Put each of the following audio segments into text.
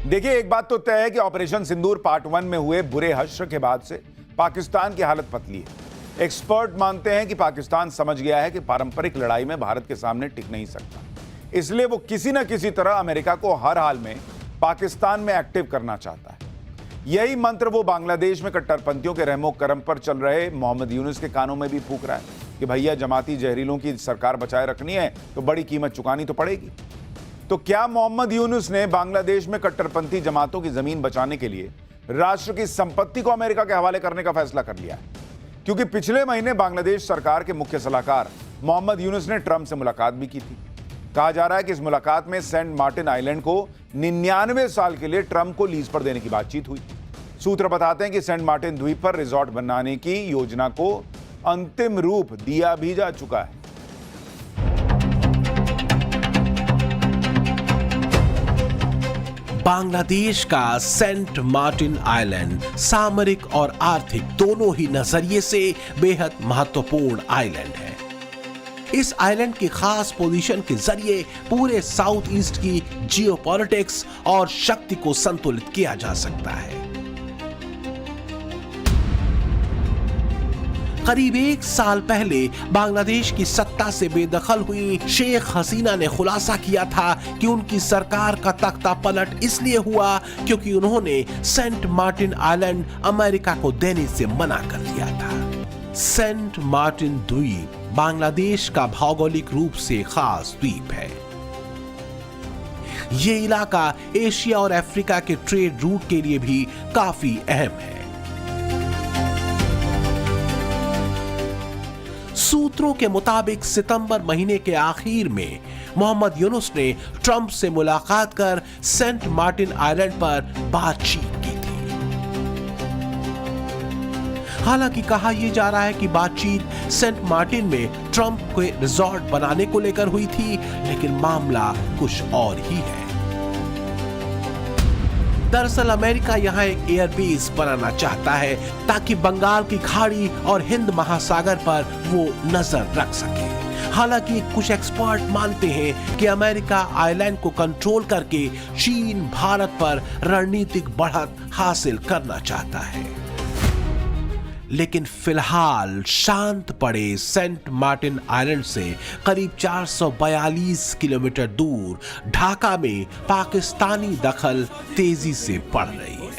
देखिए, एक बात तो तय है कि ऑपरेशन सिंदूर पार्ट 1 में हुए बुरे हश्र के बाद से पाकिस्तान की हालत पतली है। एक्सपर्ट मानते हैं कि पाकिस्तान समझ गया है कि पारंपरिक लड़ाई में भारत के सामने टिक नहीं सकता, इसलिए वो किसी न किसी तरह अमेरिका को हर हाल में पाकिस्तान में एक्टिव करना चाहता है। यही मंत्र वो बांग्लादेश में कट्टरपंथियों के रहमो करम पर चल रहे मोहम्मद यूनुस के कानों में भी फूंक रहा है कि भैया जमाती जहरीलों की सरकार बचाए रखनी है तो बड़ी कीमत चुकानी तो पड़ेगी। तो क्या मोहम्मद यूनुस ने बांग्लादेश में कट्टरपंथी जमातों की जमीन बचाने के लिए राष्ट्र की संपत्ति को अमेरिका के हवाले करने का फैसला कर लिया है? क्योंकि पिछले महीने बांग्लादेश सरकार के मुख्य सलाहकार मोहम्मद यूनुस ने ट्रंप से मुलाकात भी की थी। कहा जा रहा है कि इस मुलाकात में सेंट मार्टिन आइलैंड को 99 साल के लिए ट्रंप को लीज पर देने की बातचीत हुई। सूत्र बताते हैं कि सेंट मार्टिन द्वीप पर रिजॉर्ट बनाने की योजना को अंतिम रूप दिया भी जा चुका है। बांग्लादेश का सेंट मार्टिन आइलैंड सामरिक और आर्थिक दोनों ही नजरिए से बेहद महत्वपूर्ण आइलैंड है। इस आइलैंड की खास पोजीशन के जरिए पूरे साउथ ईस्ट की जियोपॉलिटिक्स और शक्ति को संतुलित किया जा सकता है। करीब 1 साल पहले बांग्लादेश की सत्ता से बेदखल हुई शेख हसीना ने खुलासा किया था कि उनकी सरकार का तख्ता पलट इसलिए हुआ क्योंकि उन्होंने सेंट मार्टिन आइलैंड अमेरिका को देने से मना कर दिया था। सेंट मार्टिन द्वीप बांग्लादेश का भौगोलिक रूप से खास द्वीप है। ये इलाका एशिया और अफ्रीका के ट्रेड रूट के लिए भी काफी अहम है। सूत्रों के मुताबिक सितंबर महीने के आखिर में मोहम्मद यूनुस ने ट्रंप से मुलाकात कर सेंट मार्टिन आइलैंड पर बातचीत की थी। हालांकि कहा यह जा रहा है कि बातचीत सेंट मार्टिन में ट्रंप के रिजॉर्ट बनाने को लेकर हुई थी, लेकिन मामला कुछ और ही है। दरअसल अमेरिका यहां एक एयरबेस बनाना चाहता है ताकि बंगाल की खाड़ी और हिंद महासागर पर वो नजर रख सके। हालांकि कुछ एक्सपर्ट मानते हैं कि अमेरिका आइलैंड को कंट्रोल करके चीन भारत पर रणनीतिक बढ़त हासिल करना चाहता है। लेकिन फिलहाल शांत पड़े सेंट मार्टिन आइलैंड से करीब 442 किलोमीटर दूर ढाका में पाकिस्तानी दखल तेजी से बढ़ रही है।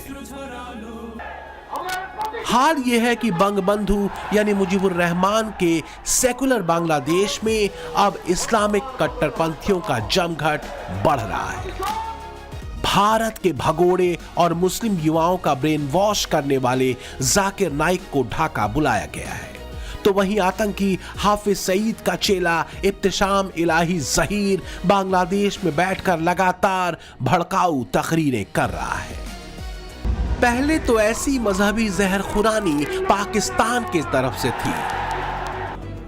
हाल यह है कि बंगबंधु यानी मुजीबुर रहमान के सेकुलर बांग्लादेश में अब इस्लामिक कट्टरपंथियों का जमघट बढ़ रहा है। भारत के भगोड़े और मुस्लिम युवाओं का ब्रेन वॉश करने वाले जाकिर नाइक को ढाका बुलाया गया है, तो वहीं आतंकी हाफिज सईद का चेला इब्तिशाम इलाही जहीर बांग्लादेश में बैठकर लगातार भड़काऊ तकरीरें कर रहा है। पहले तो ऐसी मजहबी जहरखुरानी पाकिस्तान की तरफ से थी,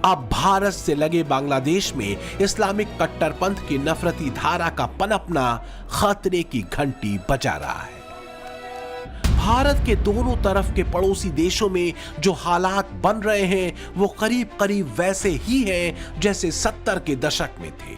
अब भारत से लगे बांग्लादेश में इस्लामिक कट्टरपंथ की नफरती धारा का पनपना खतरे की घंटी बजा रहा है। भारत के दोनों तरफ के पड़ोसी देशों में जो हालात बन रहे हैं वो करीब करीब वैसे ही हैं जैसे 70 के दशक में थे।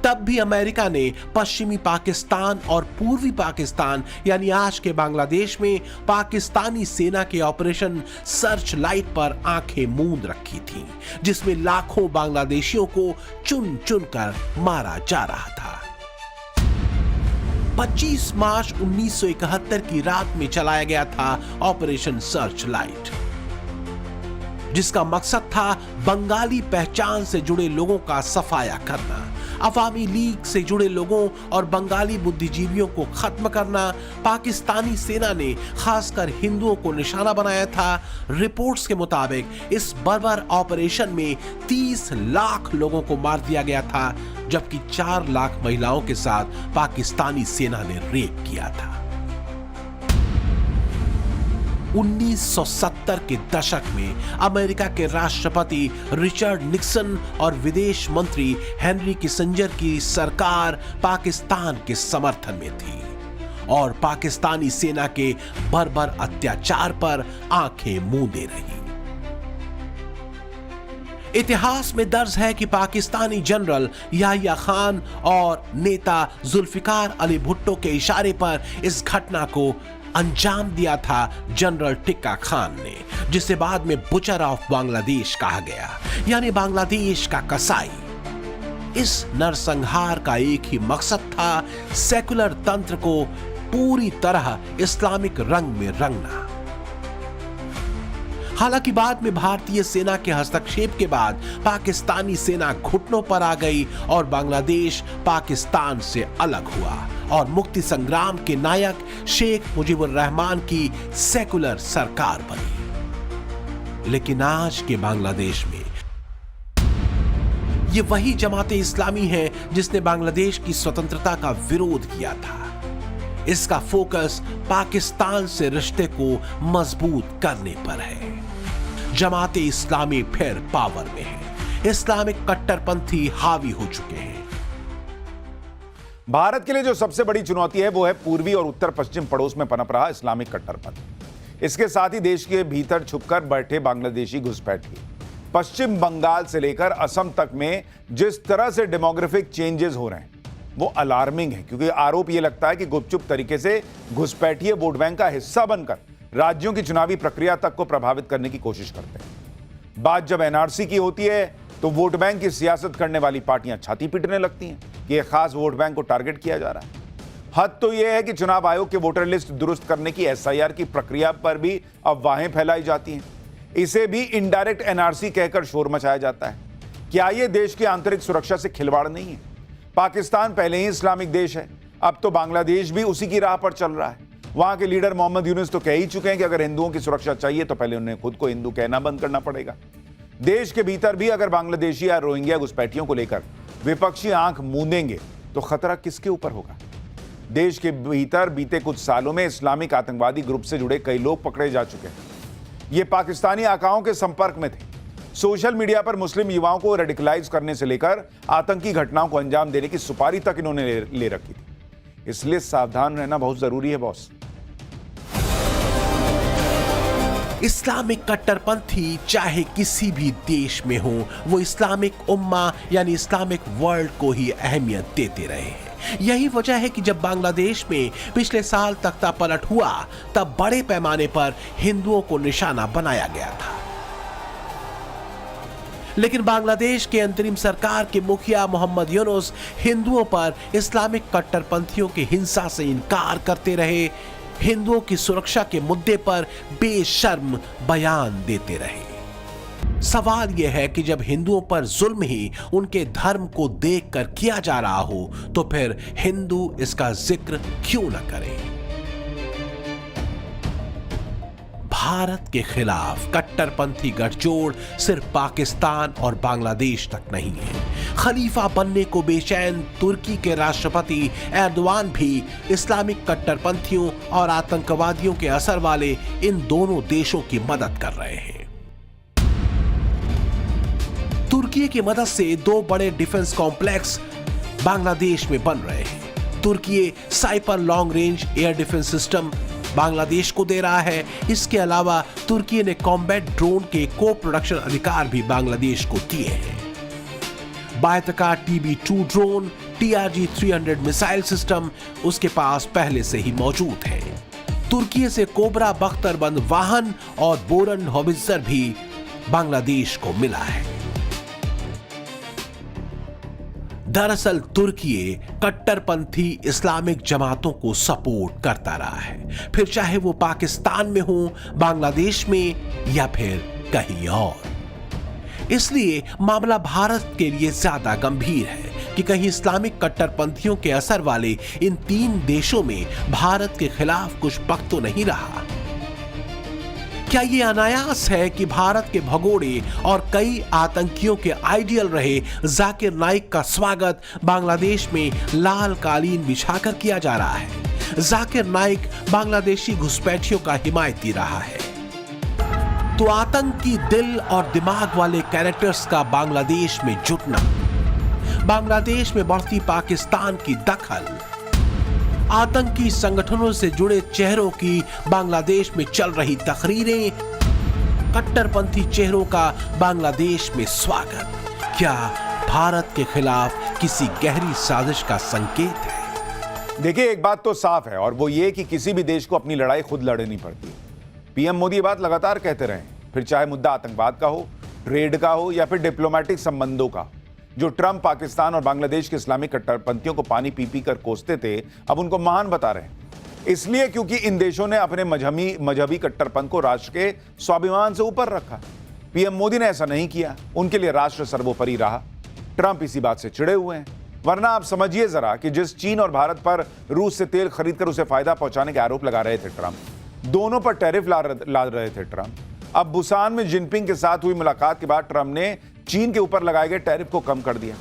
तब भी अमेरिका ने पश्चिमी पाकिस्तान और पूर्वी पाकिस्तान यानी आज के बांग्लादेश में पाकिस्तानी सेना के ऑपरेशन सर्च लाइट पर आंखें मूंद रखी थीं, जिसमें लाखों बांग्लादेशियों को चुन चुन कर मारा जा रहा था। 25 मार्च 1971 की रात में चलाया गया था ऑपरेशन सर्च लाइट, जिसका मकसद था बंगाली पहचान से जुड़े लोगों का सफाया करना, अवामी लीग से जुड़े लोगों और बंगाली बुद्धिजीवियों को खत्म करना। पाकिस्तानी सेना ने खासकर हिंदुओं को निशाना बनाया था। रिपोर्ट्स के मुताबिक इस बर्बर ऑपरेशन में 30 लाख लोगों को मार दिया गया था, जबकि 4 लाख महिलाओं के साथ पाकिस्तानी सेना ने रेप किया था। 1970 के दशक में अमेरिका के राष्ट्रपति रिचर्ड निक्सन और विदेश मंत्री हेनरी किसिंजर की सरकार पाकिस्तान के समर्थन में थी और पाकिस्तानी सेना के बर्बर अत्याचार पर आंखें मूंदे रही। इतिहास में दर्ज है कि पाकिस्तानी जनरल याह्या खान और नेता जुल्फिकार अली भुट्टो के इशारे पर इस घटना को अंजाम दिया था जनरल टिक्का खान ने, जिसे बाद में बुचर ऑफ बांग्लादेश कहा गया, यानी बांग्लादेश का कसाई। इस नरसंहार का एक ही मकसद था, सेकुलर तंत्र को पूरी तरह इस्लामिक रंग में रंगना। हालांकि बाद में भारतीय सेना के हस्तक्षेप के बाद पाकिस्तानी सेना घुटनों पर आ गई और बांग्लादेश पाकिस्तान से अलग हुआ और मुक्ति संग्राम के नायक शेख मुजीबुर रहमान की सेकुलर सरकार बनी। लेकिन आज के बांग्लादेश में ये वही जमाते इस्लामी है जिसने बांग्लादेश की स्वतंत्रता का विरोध किया था। इसका फोकस पाकिस्तान से रिश्ते को मजबूत करने पर है। जमाते इस्लामी फिर पावर में है, इस्लामिक कट्टरपंथी हावी हो चुके हैं। भारत के लिए जो सबसे बड़ी चुनौती है वो है पूर्वी और उत्तर पश्चिम पड़ोस में पनप रहा इस्लामिक कट्टरपंथ। इसके साथ ही देश के भीतर छुपकर बैठे बांग्लादेशी घुसपैठिए। पश्चिम बंगाल से लेकर असम तक में जिस तरह से डेमोग्राफिक चेंजेस हो रहे हैं वो अलार्मिंग है, क्योंकि आरोप यह लगता है कि गुपचुप तरीके से घुसपैठिए वोट बैंक का हिस्सा बनकर राज्यों की चुनावी प्रक्रिया तक को प्रभावित करने की कोशिश करते हैं। बात जब एनआरसी की होती है तो वोट बैंक की सियासत करने वाली पार्टियां छाती पीटने लगती हैं कि एक खास वोट बैंक को टारगेट किया जा रहा है। हद तो यह है कि चुनाव आयोग के वोटर लिस्ट दुरुस्त करने की एसआईआर की प्रक्रिया पर भी अफवाहें फैलाई जाती हैं। इसे भी इनडायरेक्ट एनआरसी कहकर शोर मचाया जाता है। क्या यह देश की आंतरिक सुरक्षा से खिलवाड़ नहीं है? पाकिस्तान पहले ही इस्लामिक देश है, अब तो बांग्लादेश भी उसी की राह पर चल रहा है। वहां के लीडर मोहम्मद यूनुस तो कह ही चुके हैं कि अगर हिंदुओं की सुरक्षा चाहिए तो पहले उन्हें खुद को हिंदू कहना बंद करना पड़ेगा। देश के भीतर भी अगर बांग्लादेशी या रोहिंग्या घुसपैठियों को लेकर विपक्षी आंख मूंदेंगे तो खतरा किसके ऊपर होगा? देश के भीतर बीते कुछ सालों में इस्लामिक आतंकवादी ग्रुप से जुड़े कई लोग पकड़े जा चुके हैं। ये पाकिस्तानी आकाओं के संपर्क में थे। सोशल मीडिया पर मुस्लिम युवाओं को रेडिकलाइज करने से लेकर आतंकी घटनाओं को अंजाम देने की सुपारी तक इन्होंने ले रखी थी। इसलिए सावधान रहना बहुत जरूरी है बॉस। इस्लामिक कट्टरपंथी चाहे किसी भी देश में हो, वो इस्लामिक उम्मा यानी इस्लामिक वर्ल्ड को ही अहमियत देते रहे हैं। यही वजह है कि जब बांग्लादेश में पिछले साल तख्ता पलट हुआ तब बड़े पैमाने पर हिंदुओं को निशाना बनाया गया था। लेकिन बांग्लादेश के अंतरिम सरकार के मुखिया मोहम्मद यूनुस हिंदुओं पर इस्लामिक कट्टरपंथियों की हिंसा से इनकार करते रहे, हिंदुओं की सुरक्षा के मुद्दे पर बेशर्म बयान देते रहे। सवाल यह है कि जब हिंदुओं पर जुल्म ही उनके धर्म को देखकर किया जा रहा हो तो फिर हिंदू इसका जिक्र क्यों न करें? भारत के खिलाफ कट्टरपंथी गठजोड़ सिर्फ पाकिस्तान और बांग्लादेश तक नहीं है। खलीफा बनने को बेचैन तुर्की के राष्ट्रपति एर्दोआन भी इस्लामिक कट्टरपंथियों और आतंकवादियों के असर वाले इन दोनों देशों की मदद कर रहे हैं। तुर्की की मदद से दो बड़े डिफेंस कॉम्प्लेक्स बांग्लादेश में बन रहे हैं। तुर्की Siper long range air defence system Bangladesh को दे रहा है। इसके अलावा तुर्की ने कॉम्बैट ड्रोन के को प्रोडक्शन अधिकार भी बांग्लादेश को दिए हैं। बायतकार TB2 drone, TRG-300 missile system उसके पास पहले से ही मौजूद है। तुर्की से कोबरा बख्तरबंद वाहन और बोरन हॉबिट्जर भी बांग्लादेश को मिला है। दरअसल तुर्की कट्टरपंथी इस्लामिक जमातों को सपोर्ट करता रहा है, फिर चाहे वो पाकिस्तान में हो, बांग्लादेश में या फिर कहीं और। इसलिए मामला भारत के लिए ज्यादा गंभीर है कि कहीं इस्लामिक कट्टरपंथियों के असर वाले इन तीन देशों में भारत के खिलाफ कुछ पक तो नहीं रहा। क्या ये अनायास है कि भारत के भगोड़े और कई आतंकियों के आइडियल रहे जाकिर नाइक का स्वागत बांग्लादेश में लाल कालीन बिछाकर किया जा रहा है? जाकिर नाइक बांग्लादेशी घुसपैठियों का हिमायती रहा है, तो आतंकी दिल और दिमाग वाले कैरेक्टर्स का बांग्लादेश में जुटना, बांग्लादेश में बढ़ती पाकिस्तान की दखल, आतंकी संगठनों से जुड़े चेहरों की बांग्लादेश में चल रही तकरीरें, कट्टरपंथी चेहरों का बांग्लादेश में स्वागत क्या भारत के खिलाफ किसी गहरी साजिश का संकेत है? देखिए, एक बात तो साफ है और वो ये कि किसी भी देश को अपनी लड़ाई खुद लड़नी पड़ती है। पीएम मोदी ये बात लगातार कहते रहे, फिर चाहे मुद्दा आतंकवाद का हो, ट्रेड का हो या फिर डिप्लोमेटिक संबंधों का। जो ट्रंप पाकिस्तान और बांग्लादेश के इस्लामिक कट्टरपंथियों को पानी पी पी कर कोसते थे, अब उनको महान बता रहे हैं। इसलिए क्योंकि इन देशों ने अपने मजहबी कट्टरपंथ को राष्ट्र के स्वाभिमान से ऊपर रखा। पीएम मोदी ने ऐसा नहीं किया, उनके लिए राष्ट्र सर्वोपरि रहा। ट्रंप इसी बात से चिढ़े हुए हैं। वरना आप समझिए जरा कि जिस चीन और भारत पर रूस से तेल खरीदकर उसे फायदा पहुंचाने के आरोप लगा रहे थे ट्रंप, दोनों पर टैरिफ ला रहे थे ट्रंप, अब बुसान में जिनपिंग के साथ हुई मुलाकात के बाद ट्रंप ने चीन के ऊपर लगाए गए टैरिफ को कम कर दिया।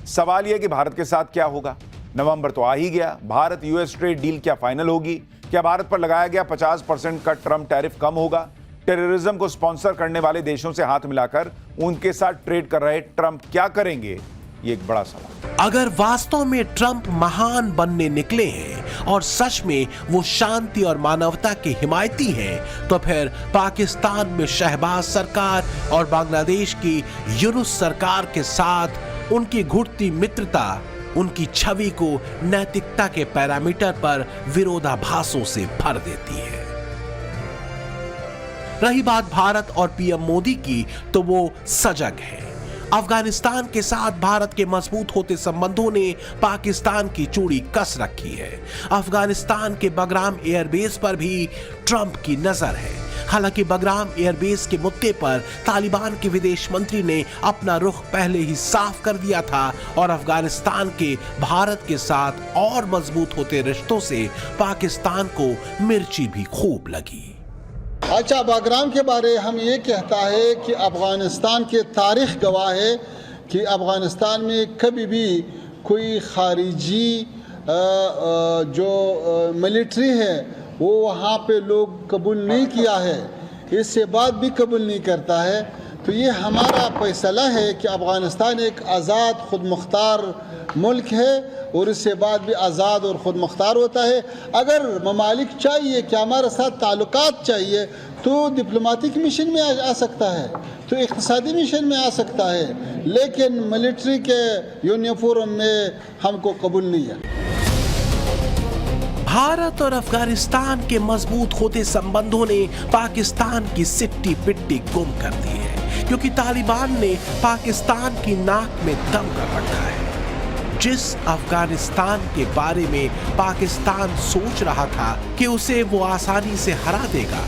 सवाल यह कि भारत के साथ क्या होगा? नवंबर तो आ ही गया। भारत यूएस ट्रेड डील क्या फाइनल होगी? क्या भारत पर लगाया गया 50% का ट्रंप टैरिफ कम होगा? टेररिज्म को स्पॉन्सर करने वाले देशों से हाथ मिलाकर उनके साथ ट्रेड कर रहे ट्रंप क्या करेंगे? ये एक बड़ा सवाल। अगर वास्तव में ट्रंप महान बनने निकले हैं और सच में वो शांति और मानवता के हिमायती हैं, तो फिर पाकिस्तान में शहबाज सरकार और बांग्लादेश की यूनुस सरकार के साथ उनकी घुटती मित्रता उनकी छवि को नैतिकता के पैरामीटर पर विरोधाभासों से भर देती है। रही बात भारत और पीएम मोदी की, तो वो सजग है। अफगानिस्तान के साथ भारत के मजबूत होते संबंधों ने पाकिस्तान की चूड़ी कस रखी है। अफगानिस्तान के बगराम एयरबेस पर भी ट्रंप की नजर है। हालांकि बगराम एयरबेस के मुद्दे पर तालिबान के विदेश मंत्री ने अपना रुख पहले ही साफ कर दिया था और अफगानिस्तान के भारत के साथ और मजबूत होते रिश्तों से पाकिस्तान को मिर्ची भी खूब लगी। अच्छा, बगराम के बारे हम ये कहता है कि अफ़गानिस्तान के तारीख़ गवाह है कि अफ़गानिस्तान में कभी भी कोई खारिजी जो मिलिट्री है वो वहाँ पे लोग कबूल नहीं किया है, इससे बात भी कबूल नहीं करता है। तो ये हमारा फैसला है कि अफ़गानिस्तान एक आज़ाद खुद मुख्तार मुल्क है और इससे बाद भी आज़ाद और ख़ुद मुख्तार होता है। अगर ममालिक चाहिए कि हमारे साथ ताल्लुकात चाहिए तो डिप्लोमेटिक मिशन में आ सकता है, तो इक़्तिसादी मिशन में आ सकता है, लेकिन मिलिट्री के यूनिफॉर्म में हमको कबूल नहीं है। भारत और अफगानिस्तान के मजबूत होते संबंधों ने पाकिस्तान की सिट्टी पिट्टी गुम कर दी है, क्योंकि तालिबान ने पाकिस्तान की नाक में दम कर रखा है। जिस अफगानिस्तान के बारे में पाकिस्तान सोच रहा था कि उसे वो आसानी से हरा देगा,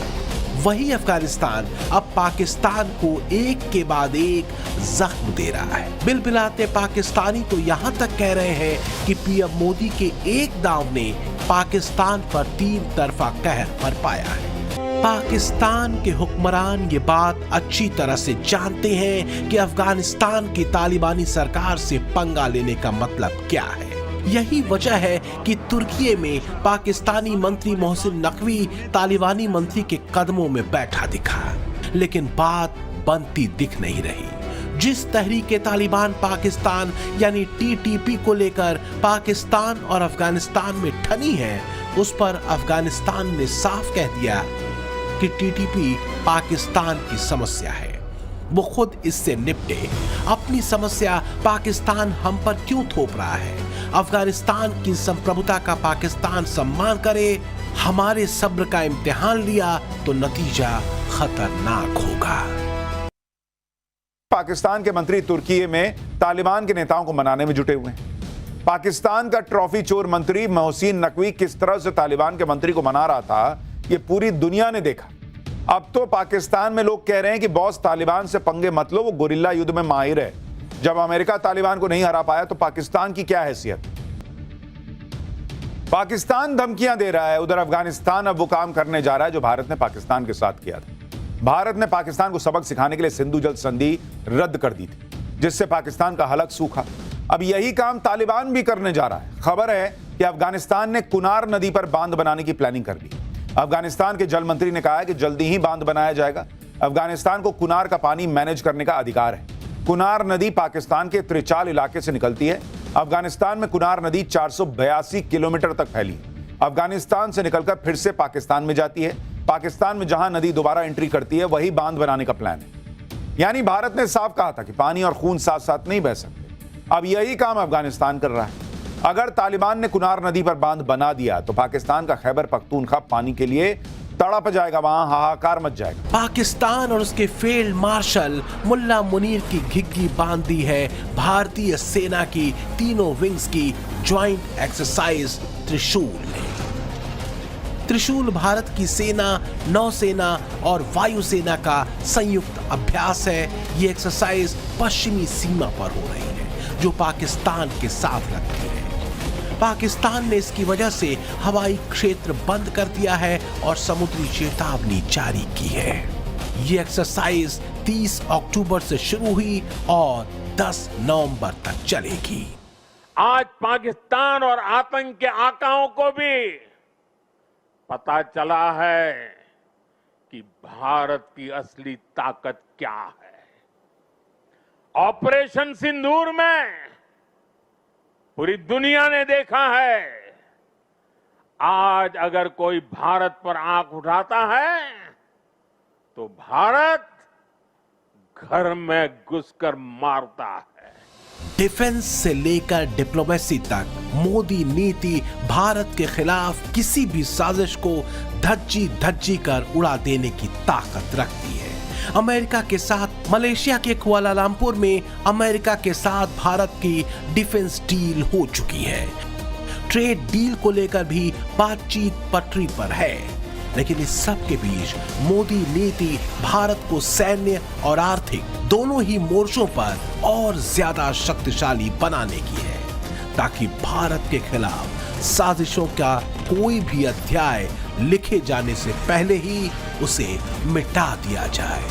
वही अफगानिस्तान अब पाकिस्तान को एक के बाद एक जख्म दे रहा है। बिलबिलाते पाकिस्तानी तो यहां तक कह रहे हैं कि पीएम मोदी के एक दांव ने पाकिस्तान पर 3 तरफा कहर बरपाया है। पाकिस्तान के हुक्मरान ये बात अच्छी तरह से जानते हैं कि अफगानिस्तान की तालिबानी सरकार से पंगा लेने का मतलब क्या है। यही वजह है कि तुर्की में पाकिस्तानी मंत्री मोहसिन नकवी तालिबानी मंत्री के कदमों में बैठा दिखा, लेकिन बात बनती दिख नहीं रही। जिस तहरीके तालिबान पाकिस्तान यानी टीटीपी को लेकर पाकिस्तान और अफगानिस्तान में ठनी है, उस पर अफगानिस्तान ने साफ कह दिया कि टीटीपी पाकिस्तान की समस्या है, वो खुद इससे निपटे। अपनी समस्या पाकिस्तान हम पर क्यों थोप रहा है? अफगानिस्तान की संप्रभुता का पाकिस्तान सम्मान करे। हमारे सब्र का इम्तिहान लिया तो नतीजा खतरनाक होगा। पाकिस्तान के मंत्री तुर्की में तालिबान के नेताओं को मनाने में जुटे हुए हैं। पाकिस्तान का ट्रॉफी चोर मंत्री मोहसिन नकवी किस तरह से तालिबान के मंत्री को मना रहा था, ये पूरी दुनिया ने देखा। अब तो पाकिस्तान में लोग कह रहे हैं कि बॉस तालिबान से पंगे मत लो, वो गुरिल्ला युद्ध में माहिर है। जब अमेरिका तालिबान को नहीं हरा पाया तो पाकिस्तान की क्या हैसियत? पाकिस्तान धमकियां दे रहा है, उधर अफगानिस्तान अब वो काम करने जा रहा है जो भारत ने पाकिस्तान के साथ किया था। भारत ने पाकिस्तान को सबक सिखाने के लिए सिंधु जल संधि रद्द कर दी थी, जिससे पाकिस्तान का हलक सूखा। अब यही काम तालिबान भी करने जा रहा है। खबर है कि अफगानिस्तान ने कुनार नदी पर बांध बनाने की प्लानिंग कर ली। अफगानिस्तान के जल मंत्री ने कहा है कि जल्दी ही बांध बनाया जाएगा। अफगानिस्तान को कुनार का पानी मैनेज करने का अधिकार है। कुनार नदी पाकिस्तान के त्रिचाल इलाके से निकलती है। अफगानिस्तान में कुनार नदी 482 किलोमीटर तक फैली। अफगानिस्तान से निकलकर फिर से पाकिस्तान में जाती है। पाकिस्तान में जहां नदी दोबारा एंट्री करती है वही बांध बनाने का प्लान है। यानी भारत ने साफ कहा था कि पानी और खून साथ साथ नहीं बह सकते। अब यही काम अफगानिस्तान कर रहा है। अगर तालिबान ने कुनार नदी पर बांध बना दिया तो पाकिस्तान का खैबर पख्तूनख्वा पानी के लिए तड़प जाएगा, वहां हाहाकार मच जाएगा। पाकिस्तान और उसके फील्ड मार्शल मुल्ला मुनीर की घिग्गी बांध दी है भारतीय सेना की तीनों विंग्स की ज्वाइंट एक्सरसाइज त्रिशूल ने। त्रिशूल भारत की सेना, नौसेना और वायुसेना का संयुक्त अभ्यास है। ये एक्सरसाइज पश्चिमी सीमा पर हो रही है जो पाकिस्तान के साथ लगती है। पाकिस्तान ने इसकी वजह से हवाई क्षेत्र बंद कर दिया है और समुद्री चेतावनी जारी की है। ये एक्सरसाइज 30 अक्टूबर से शुरू हुई और 10 नवंबर तक चलेगी। आज पाकिस्तान और आतंक के आकाओं को भी पता चला है कि भारत की असली ताकत क्या है। ऑपरेशन सिंदूर में पूरी दुनिया ने देखा है, आज अगर कोई भारत पर आंख उठाता है तो भारत घर में घुसकर मारता है। डिफेंस से लेकर डिप्लोमेसी तक मोदी नीति भारत के खिलाफ किसी भी साजिश को धज्जी धज्जी कर उड़ा देने की ताकत रखती है। अमेरिका के साथ मलेशिया के कुआलालंपुर में अमेरिका के साथ भारत की डिफेंस डील हो चुकी है। ट्रेड डील को लेकर भी बातचीत पटरी पर है, लेकिन इस सब के बीच मोदी नीति भारत को सैन्य और आर्थिक दोनों ही मोर्चों पर और ज्यादा शक्तिशाली बनाने की है, ताकि भारत के खिलाफ साजिशों का कोई भी अध्याय लिखे जाने से पहले ही उसे मिटा दिया जाए।